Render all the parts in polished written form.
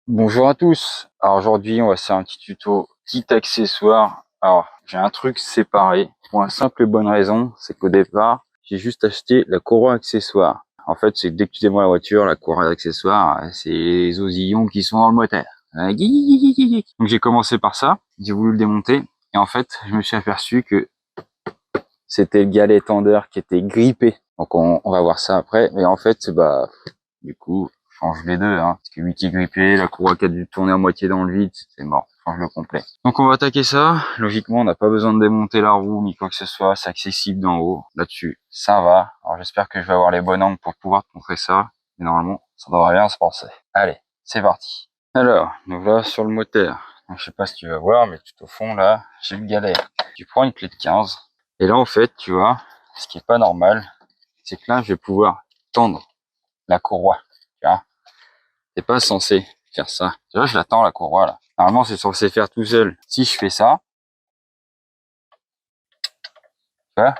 Bonjour à tous. Alors aujourd'hui, on va faire un petit tuto, petit accessoire. Alors, j'ai un truc séparé pour une simple et bonne raison, c'est qu'au départ, j'ai juste acheté la courroie accessoire. En fait, c'est dès que tu démarres la voiture, la courroie accessoire, c'est les osillons qui sont dans le moteur. Donc j'ai commencé par ça, j'ai voulu le démonter et en fait, je me suis aperçu que c'était le galet tendeur qui était grippé. Donc on va voir ça après, mais en fait, du coup, change les deux, hein, parce que lui qui est grippé, la courroie qui a dû tourner à moitié dans le vide, c'est mort, change le complet. Donc on va attaquer ça, logiquement on n'a pas besoin de démonter la roue ni quoi que ce soit, c'est accessible d'en haut, là-dessus ça va. Alors j'espère que je vais avoir les bons angles pour pouvoir te montrer ça, mais normalement ça devrait bien se passer. Allez, c'est parti. Alors, donc là sur le moteur, donc, je sais pas si tu vas voir, mais tout au fond là, j'ai le galet. Tu prends une clé de 15, et là en fait, tu vois, ce qui est pas normal, c'est que là je vais pouvoir tendre la courroie, tu vois. C'est pas censé faire ça. Tu vois, je l'attends la courroie là. Normalement, c'est censé faire tout seul. Si je fais ça, tu vois,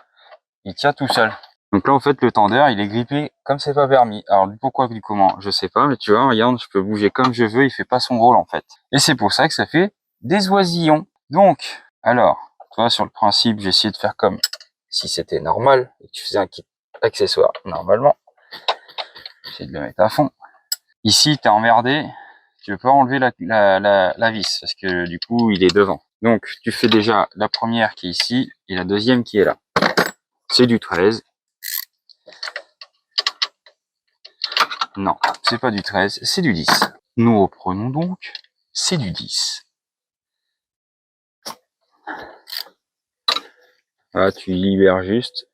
il tient tout seul. Donc là, en fait, le tendeur, il est grippé comme c'est pas permis. Alors, du pourquoi, du comment, je sais pas, mais tu vois, regarde, je peux bouger comme je veux, il fait pas son rôle en fait. Et c'est pour ça que ça fait des oisillons. Donc, alors, toi, sur le principe, j'ai essayé de faire comme si c'était normal et que tu faisais un kit accessoire normalement. J'essaie de le mettre à fond. Ici, t'es emmerdé, tu veux pas enlever la vis parce que du coup, il est devant. Donc, tu fais déjà la première qui est ici et la deuxième qui est là. C'est du 13. Non, c'est pas du 13, c'est du 10. Nous reprenons donc, c'est du 10. Là, tu libères juste.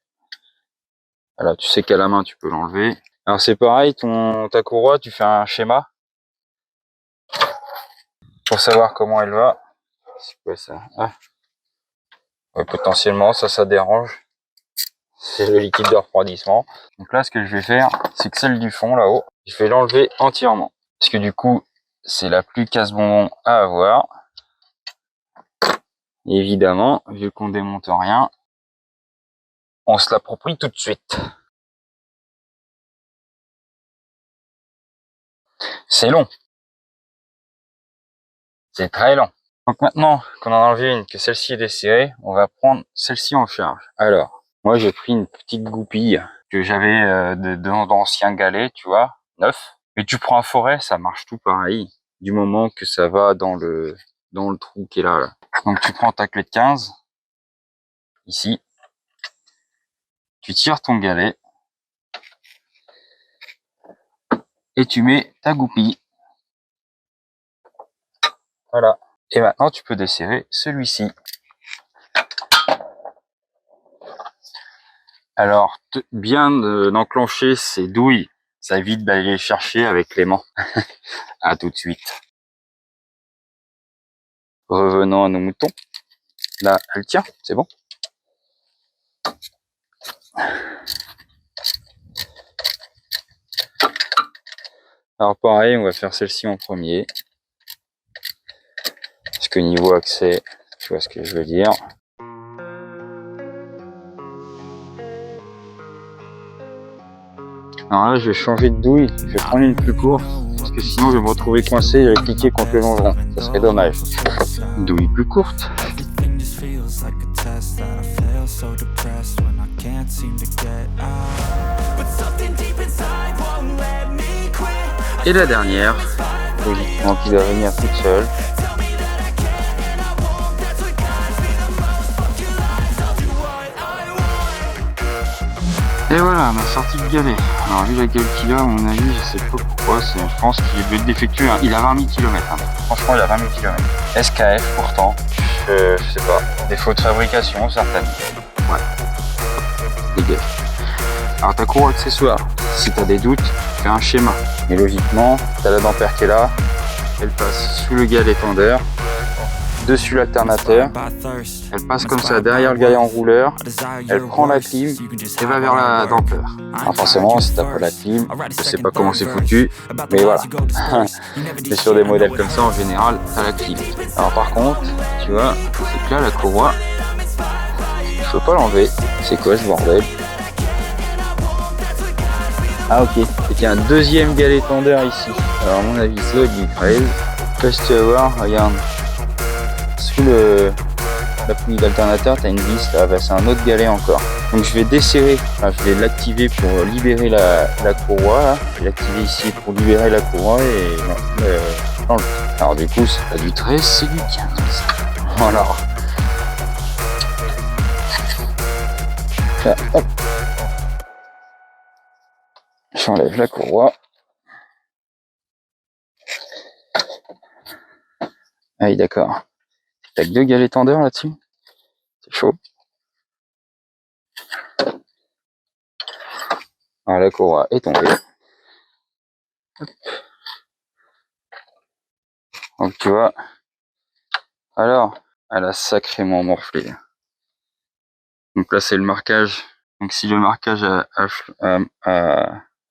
Voilà, tu sais qu'à la main, tu peux l'enlever. Alors, c'est pareil, ta courroie, tu fais un schéma pour savoir comment elle va. C'est quoi ça? Ah. Ouais, potentiellement, ça dérange. C'est le liquide de refroidissement. Donc là, ce que je vais faire, c'est que celle du fond, là-haut, je vais l'enlever entièrement. Parce que du coup, c'est la plus casse-bonbon à avoir. Et évidemment, vu qu'on démonte rien, on se l'approprie tout de suite. C'est long. C'est très long. Donc maintenant qu'on en a enlevé une, que celle-ci est desserrée, on va prendre celle-ci en charge. Alors, moi j'ai pris une petite goupille que j'avais d'anciens galets, tu vois, neuf. Mais tu prends un forêt, ça marche tout pareil, du moment que ça va dans le trou qui est là. Donc tu prends ta clé de 15, ici, tu tires ton galet, et tu mets ta goupille. Voilà. Et maintenant tu peux desserrer celui-ci. Alors, bien d'enclencher ces douilles, ça évite d'aller les chercher avec l'aimant. À tout de suite. Revenons à nos moutons. Là, elle tient, c'est bon. Alors pareil, on va faire celle-ci en premier. Parce que niveau accès, tu vois ce que je veux dire. Alors là, je vais changer de douille. Je vais prendre une plus courte. Parce que sinon, je vais me retrouver coincé et cliquer contre le longeron. Ça serait dommage. Douille plus courte. Et la dernière, logiquement qui doit venir toute seule. Et voilà, ma sortie de galet. Alors vu la gueule qu'il a, à mon avis, je sais pas pourquoi, je pense qu'il est défectueux. Hein. Il a 20 000 km. Hein. Franchement, il a 20 000 km. SKF pourtant, je sais pas. Défaut de fabrication, certainement. Ouais. Dégage. Alors ta courroie accessoire, si tu as des doutes, fais un schéma. Mais logiquement, tu as la dampère qui est là, elle passe sous le galet tendeur, dessus l'alternateur, elle passe comme ça derrière le galet enrouleur, elle prend la clim et va vers la dampeur. Alors forcément, si t'as pas la clim, je sais pas comment c'est foutu, mais voilà. Mais sur des modèles comme ça, en général, t'as la clim. Alors par contre, tu vois, c'est que là, la courroie, je peux pas l'enlever. C'est quoi ce bordel? Ah ok, et il y a un deuxième galet tendeur ici. Alors à mon avis c'est du 13. Qu'est-ce que tu vas voir, regarde. Sous la poulie d'alternateur, tu as une vis là, bah, c'est un autre galet encore. Donc je vais desserrer, enfin, je vais l'activer pour libérer la courroie. Là. Je vais l'activer ici pour libérer la courroie et non, alors du coup c'est pas du 13, c'est du 15. Voilà. Là, hop. J'enlève la courroie. Ah oui d'accord. T'as que deux galets tendeurs là-dessus. C'est chaud. Alors la courroie est tombée. Hop. Donc tu vois. Alors, elle a sacrément morflé. Donc là c'est le marquage. Donc si le marquage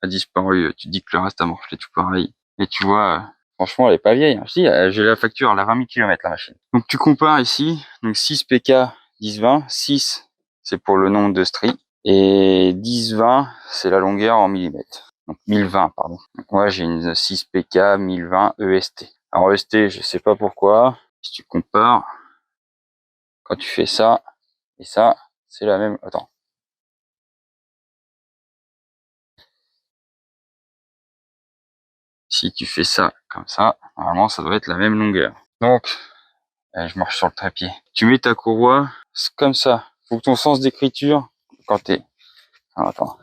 a disparu, tu dis que le reste a morflé tout pareil. Et tu vois, franchement elle est pas vieille. Hein. Si, j'ai la facture, elle a 20 000 km la machine. Donc tu compares ici, donc 6 PK 10-20, 6 c'est pour le nombre de stries, et 10-20 c'est la longueur en millimètres. Donc 1020 pardon. Donc moi j'ai une 6 PK 1020 EST. Alors EST je sais pas pourquoi, si tu compares, quand tu fais ça, et ça, c'est la même, attends. Si tu fais ça comme ça, normalement ça doit être la même longueur. Donc, je marche sur le trépied. Tu mets ta courroie comme ça. Faut que ton sens d'écriture, quand t'es, attends,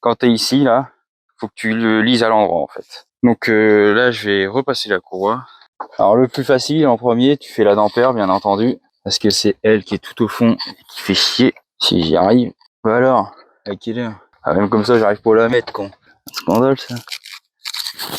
quand t'es ici là, faut que tu le lises à l'endroit en fait. Donc là, je vais repasser la courroie. Alors le plus facile en premier, tu fais la dampère bien entendu, parce que c'est elle qui est tout au fond et qui fait chier. Si j'y arrive. Bah alors, à quelle heure? Ah même comme ça, j'arrive pas à la mettre, con. Scandale ça.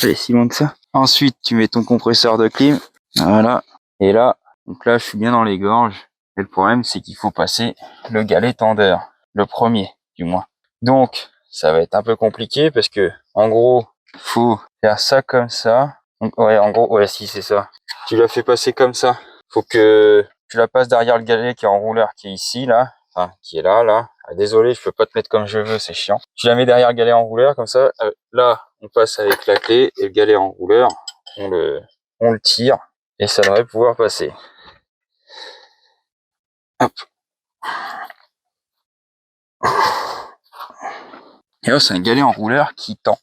Elle est si loin que ça. Ensuite, tu mets ton compresseur de clim. Voilà. Et là, donc là, je suis bien dans les gorges. Et le problème, c'est qu'il faut passer le galet tendeur. Le premier, du moins. Donc, ça va être un peu compliqué parce que, en gros, faut faire ça comme ça. Donc, ouais, en gros, ouais, si, c'est ça. Tu la fais passer comme ça. Faut que tu la passes derrière le galet qui est en rouleur, qui est ici, là. Enfin, qui est là, là. Ah, désolé, je peux pas te mettre comme je veux, c'est chiant. Tu la mets derrière le galet en rouleur, comme ça. Là, on passe avec la clé et le galet en rouleur, on le tire et ça devrait pouvoir passer. Hop. Et là, c'est un galet en rouleur qui tend.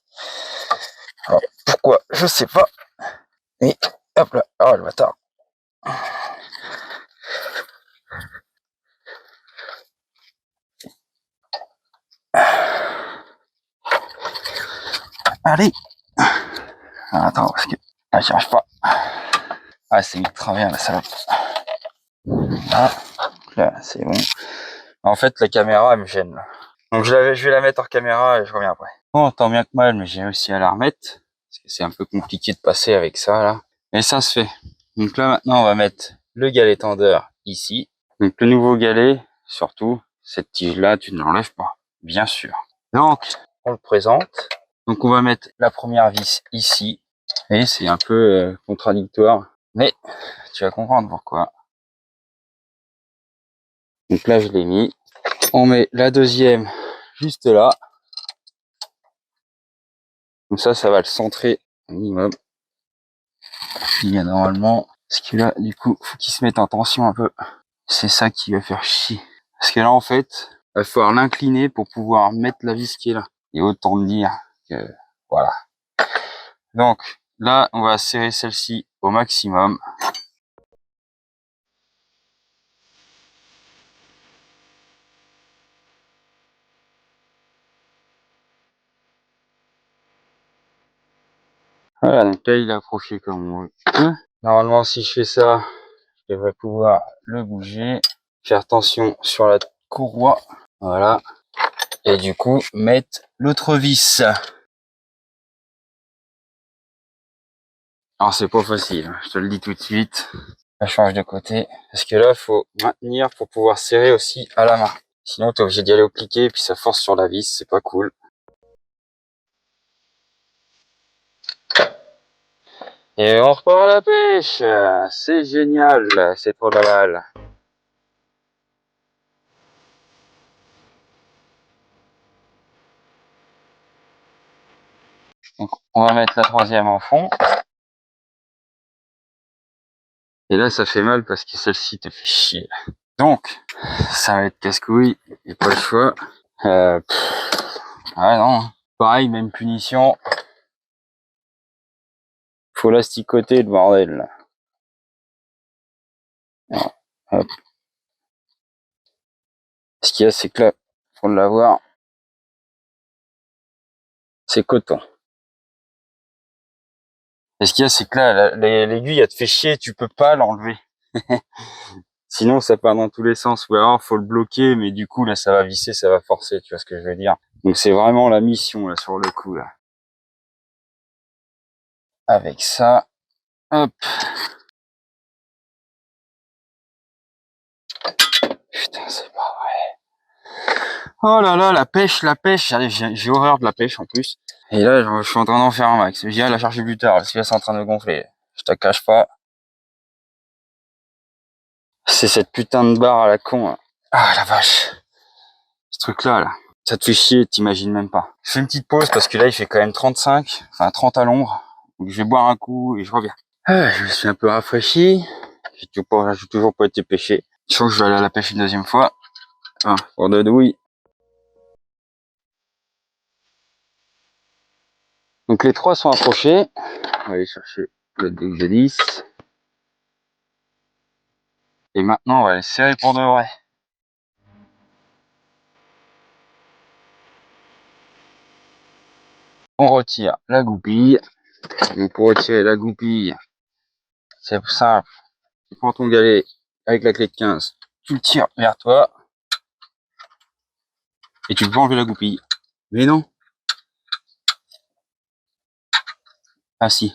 Alors, pourquoi? Je sais pas. Mais, hop là. Oh, le bâtard. Allez. Ah, attends, parce que... Ah, j'y arrive pas. Ah, c'est mis de travers, la salope. Ah, là, c'est bon. En fait, la caméra, elle me gêne, là. Donc, je vais la mettre hors caméra et je reviens après. Bon, tant bien que mal, mais j'ai réussi à la remettre. Parce que c'est un peu compliqué de passer avec ça, là. Mais ça se fait. Donc là, maintenant, on va mettre le galet tendeur ici. Donc, le nouveau galet, surtout, cette tige-là, tu ne l'enlèves pas. Bien sûr. Donc, on le présente. Donc, on va mettre la première vis ici. Et c'est un peu contradictoire. Mais, tu vas comprendre pourquoi. Donc là, je l'ai mis. On met la deuxième juste là. Comme ça va le centrer au minimum. Il y a normalement... Parce que là, du coup, faut qu'il se mette en tension un peu. C'est ça qui va faire chier. Parce que là, en fait, il va falloir l'incliner pour pouvoir mettre la vis qui est là. Et autant me dire que... Voilà. Donc, là, on va serrer celle-ci au maximum. Voilà, donc là, il est accroché comme on veut. Normalement, si je fais ça, je devrais pouvoir le bouger. Faire attention sur la courroie. Voilà. Et du coup, mettre l'autre vis. Alors, c'est pas facile, je te le dis tout de suite. Je change de côté. Parce que là, il faut maintenir pour pouvoir serrer aussi à la main. Sinon, tu es obligé d'y aller au cliquet et puis ça force sur la vis, c'est pas cool. Et on repart à la pêche. C'est génial, c'est trop la balle. Donc on va mettre la troisième en fond. Et là ça fait mal parce que celle-ci te fait chier. Donc ça va être casse-couille, et pas le choix. Ouais non. Pareil, même punition. Faut l'asticoter le bordel là. Alors, hop. Ce qu'il y a, c'est que là, faut l'avoir. C'est coton. Et ce qu'il y a, c'est que là, l'aiguille, elle te fait chier, tu peux pas l'enlever. Sinon, ça part dans tous les sens. Ou alors, faut le bloquer, mais du coup, là, ça va visser, ça va forcer, tu vois ce que je veux dire. Donc, c'est vraiment la mission, là, sur le coup, là. Avec ça, hop. Putain, c'est pas vrai. Oh là là, la pêche, j'ai horreur de la pêche, en plus. Et là, je suis en train d'en faire un max. Je viens la chercher plus tard, parce que là, c'est en train de gonfler. Je te cache pas. C'est cette putain de barre à la con, là. Ah, la vache. Ce truc-là, là. Ça te fait chier, t'imagines même pas. Je fais une petite pause parce que là, il fait quand même 35, enfin 30 à l'ombre. Donc je vais boire un coup et je reviens. Ah, je me suis un peu rafraîchi. J'ai toujours pas été pêché. Je crois que je vais aller à la pêche une deuxième fois. Ah, pour de douille. Donc les trois sont approchés. On va aller chercher le deck de 10. Et maintenant, on va les serrer pour de vrai. On retire la goupille. Donc pour retirer la goupille, c'est simple. Tu prends ton galet avec la clé de 15. Tu le tires vers toi. Et tu peux enlever la goupille. Mais non. Ah si.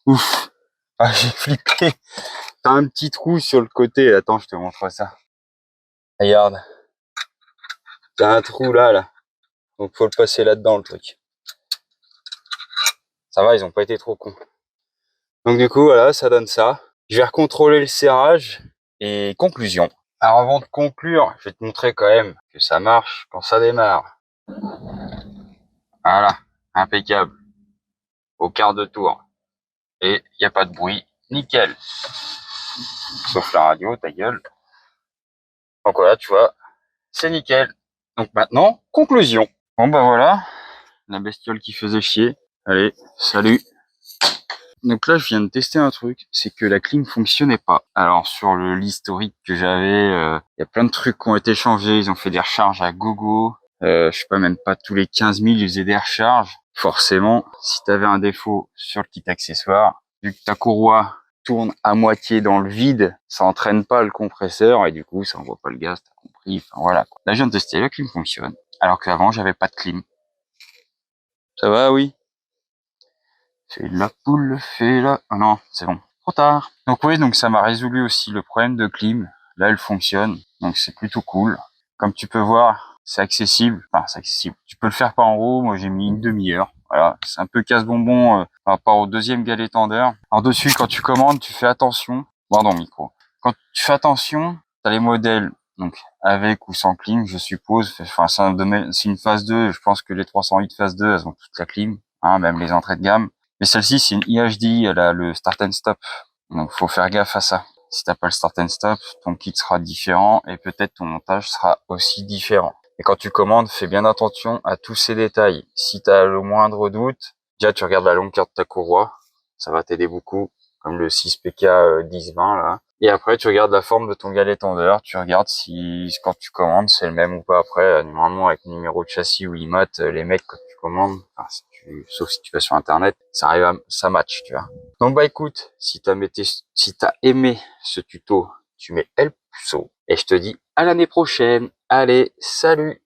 Ouf. Ah, j'ai flippé. T'as un petit trou sur le côté. Attends, je te montre ça. Regarde. T'as un trou là, là. Donc faut le passer là-dedans, le truc. Ça va, ils ont pas été trop cons. Donc du coup, voilà, ça donne ça. Je vais recontrôler le serrage. Et conclusion. Alors avant de conclure, je vais te montrer quand même que ça marche quand ça démarre. Voilà. Impeccable. Au quart de tour. Et il n'y a pas de bruit. Nickel. Sauf la radio, ta gueule. Donc voilà, tu vois, c'est nickel. Donc maintenant, conclusion. Bon bah voilà, la bestiole qui faisait chier. Allez, salut. Donc là, je viens de tester un truc, c'est que la clim fonctionnait pas. Alors sur l'historique que j'avais, il y a plein de trucs qui ont été changés. Ils ont fait des recharges à gogo. Je sais pas, même pas tous les 15 000, ils faisaient des recharges. Forcément, si tu avais un défaut sur le kit accessoire, vu que ta courroie tourne à moitié dans le vide, ça entraîne pas le compresseur et du coup, ça envoie pas le gaz, t'as compris. Enfin voilà, quoi. Là, je viens de tester, la clim fonctionne. Alors qu'avant, j'avais pas de clim. Ça va, oui? Fais la poule, fais la... Ah non, c'est bon. Trop tard. Donc oui, donc ça m'a résolu aussi le problème de clim. Là, elle fonctionne. Donc c'est plutôt cool. Comme tu peux voir, c'est accessible. Enfin, c'est accessible. Tu peux le faire par en haut. Moi, j'ai mis une demi-heure. Voilà. C'est un peu casse-bonbon par rapport au deuxième galet tendeur. Alors dessus, quand tu commandes, tu fais attention. Pardon, micro. Quand tu fais attention, t'as les modèles. Donc avec ou sans clim, je suppose. Enfin, c'est une phase 2. Je pense que les 308 phase 2, elles ont toute la clim. Hein, même les entrées de gamme. Mais celle-ci, c'est une IHD, elle a le start and stop. Donc, faut faire gaffe à ça. Si t'as pas le start and stop, ton kit sera différent et peut-être ton montage sera aussi différent. Et quand tu commandes, fais bien attention à tous ces détails. Si t'as le moindre doute, déjà, tu regardes la longueur de ta courroie. Ça va t'aider beaucoup. Comme le 6PK 10-20, là. Et après, tu regardes la forme de ton galet tendeur. Tu regardes si, quand tu commandes, c'est le même ou pas. Après, normalement, avec le numéro de châssis ou IMAT, les mecs, quand tu commandes, enfin, sauf si tu vas sur Internet, ça match, tu vois. Donc, bah, écoute, si t'as aimé ce tuto, tu mets L pouceau. Et je te dis à l'année prochaine. Allez, salut!